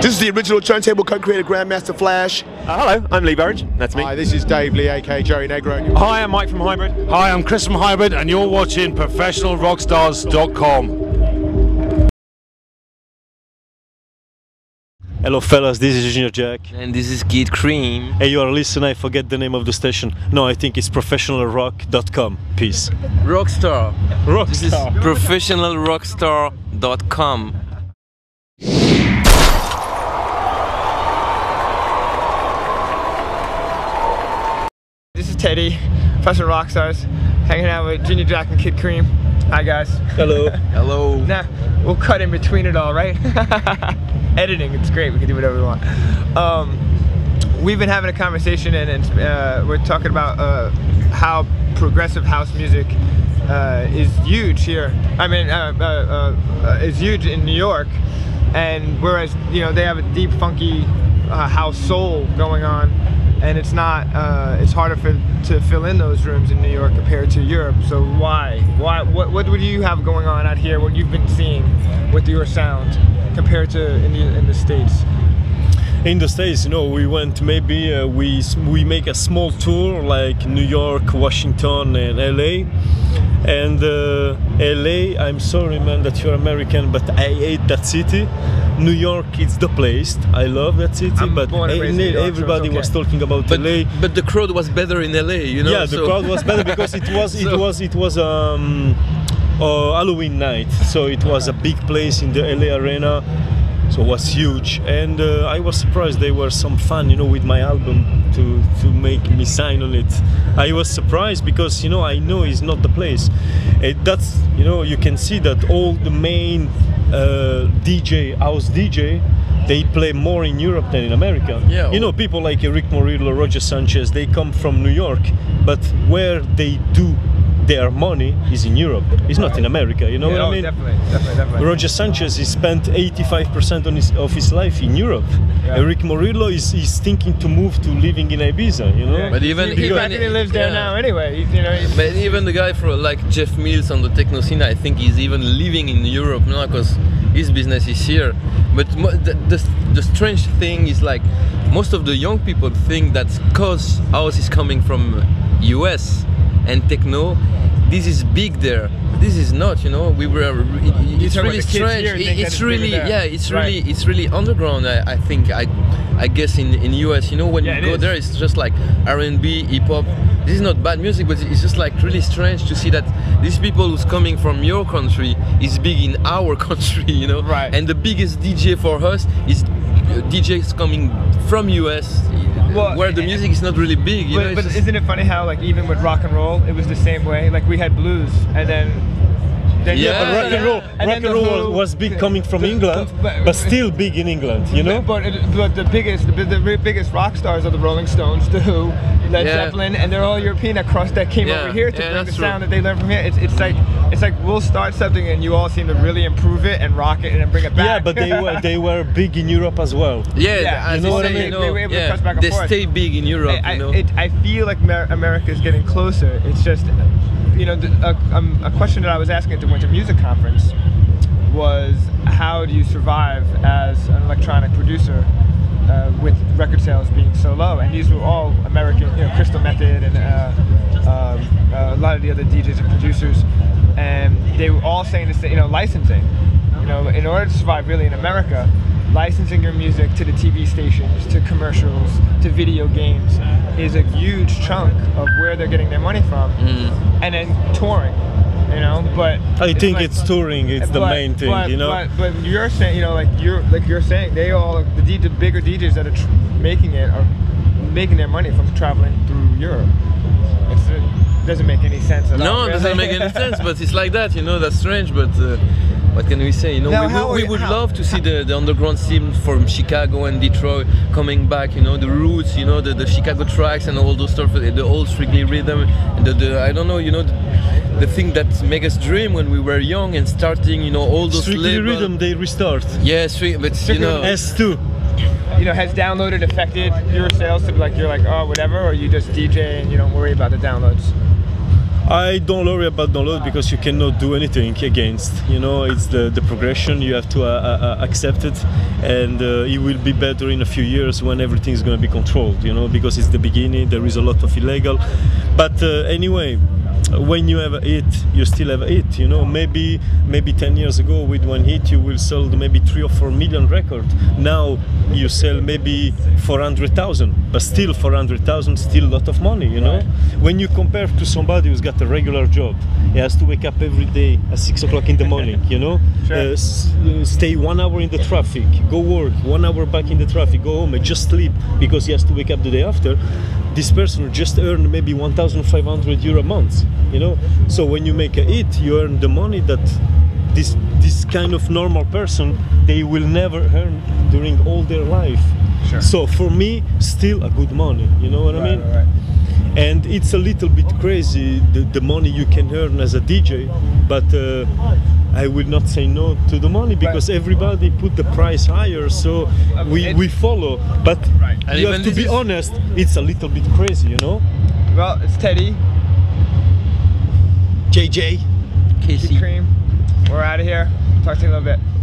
This is the original turntable cut creator Grandmaster Flash. Hello, I'm Lee Burridge. That's me. Hi, this is Dave Lee, aka Joey Negro. Hi, I'm Mike from Hybrid. Hi, I'm Chris from Hybrid, and you're watching ProfessionalRockstars.com. Hello fellas, this is Junior Jack. And this is Kid Creme. Hey, you are listening, I forget the name of the station. No, I think it's ProfessionalRock.com. Peace. Rockstar. Rockstar. This is ProfessionalRockstar.com. This is Teddy, Professional Rockstars, hanging out with Junior Jack and Kid Creme. Hi guys. Hello. Hello. Nah, we'll cut in between it all, right? Editing, it's great, we can do whatever we want. We've been having a conversation and we're talking about how progressive house music is huge here. I mean, is huge in New York, and whereas, you know, they have a deep, funky house soul going on, and it's not, it's harder to fill in those rooms in New York compared to Europe. So why? What do you have going on out here, what you've been seeing with your sound compared to in the States? In the States, you know, we went maybe, we make a small tour like New York, Washington and LA. And LA, I'm sorry man that you're American, but I hate that city. New York, it's the place. I love that city, but everybody was talking about LA. But the crowd was better in LA, you know. Yeah, the crowd was better because it was Halloween night, so it was a big place in the LA arena. So it was huge, and I was surprised they were some fun, you know, with my album to make me sign on it. I was surprised because, you know, I know it's not the place. That's, you know, you can see that all the main house DJ, they play more in Europe than in America. Yeah. You know, people like Rick Morillo, Roger Sanchez, they come from New York, but where they do their money is in Europe. It's not in America, you know what I mean? Definitely. Roger Sanchez, he spent 85% of his life in Europe. Yeah. Rick Morillo is thinking to move to living in Ibiza, you know? Yeah. But even he lives there now anyway, you know. But even the guy like Jeff Mills on the techno scene, I think he's even living in Europe now because his business is here. But the strange thing is, like, most of the young people think that cause house is coming from US and techno, this is big there. This is not, you know. It's really strange. It's really, yeah, it's really underground. I think, I guess in US, you know, when you go there, it's just like R&B, hip hop. This is not bad music, but it's just like really strange to see that these people who's coming from your country is big in our country, you know. Right. And the biggest DJ for us is DJs coming from US. Well, where the music is not really big, you know. But isn't it funny how, like, even with rock and roll, it was the same way? Like, we had blues, and then but rock and roll was big coming from England, but still big in England, you know. But the biggest rock stars are the Rolling Stones, The Who, Led Zeppelin, and they're all European that came over here to bring the sound that they learned from here. It's like we'll start something and you all seem to really improve it and rock it and then bring it back. Yeah, but they were big in Europe as well. Yeah, you know what I mean. They were able to cut back and forth. Stay big in Europe. You know? I feel like America is getting closer. It's just, you know, a question that I was asking at the Winter Music Conference was, how do you survive as an electronic producer with record sales being so low? And these were all American, you know, Crystal Method and a lot of the other DJs and producers, and they were all saying this, you know, licensing. You know, in order to survive really in America, licensing your music to the TV stations, to commercials, to video games is a huge chunk of where they're getting their money from, and then touring, you know. But I think it's touring. It's the main thing, you know. But you're saying, you know, like you're saying, they all the bigger DJs that are making it are making their money from traveling through Europe. It doesn't make any sense at all. No, it doesn't make any sense. But it's like that, you know. That's strange, but. What can we say? You know, we would love to see the underground scene from Chicago and Detroit coming back. You know, the roots. You know, the Chicago tracks and all those stuff. The old Strictly Rhythm. I don't know. You know, the thing that made us dream when we were young and starting. You know, all those Strictly Rhythm, they restart. Yeah, but you know, S2. You know, has downloaded affected your sales to be like, you're like, oh, whatever, or you just DJ and you don't worry about the downloads? I don't worry about download because you cannot do anything against. You know, it's the progression. You have to accept it, and it will be better in a few years when everything is going to be controlled. You know, because it's the beginning. There is a lot of illegal, but anyway. When you have a hit, you still have a hit. You know, maybe 10 years ago with one hit you will sell maybe 3 or 4 million records. Now you sell maybe 400,000, but still 400,000, still a lot of money. You know, when you compare to somebody who's got a regular job, he has to wake up every day at 6 o'clock in the morning. You know, Sure. Stay 1 hour in the traffic, go work, 1 hour back in the traffic, go home and just sleep because he has to wake up the day after. This person just earned maybe 1,500 euro a month, you know. So when you make a hit, you earn the money that this kind of normal person they will never earn during all their life. Sure. So for me, still a good money. You know what I mean? Right. And it's a little bit crazy the money you can earn as a DJ, but I will not say no to the money because everybody put the price higher, so we follow. But And you even have to this be is- honest, it's a little bit crazy, you know? Well, it's Teddy, JJ. Casey. Creme. We're out of here. Talk to you in a little bit.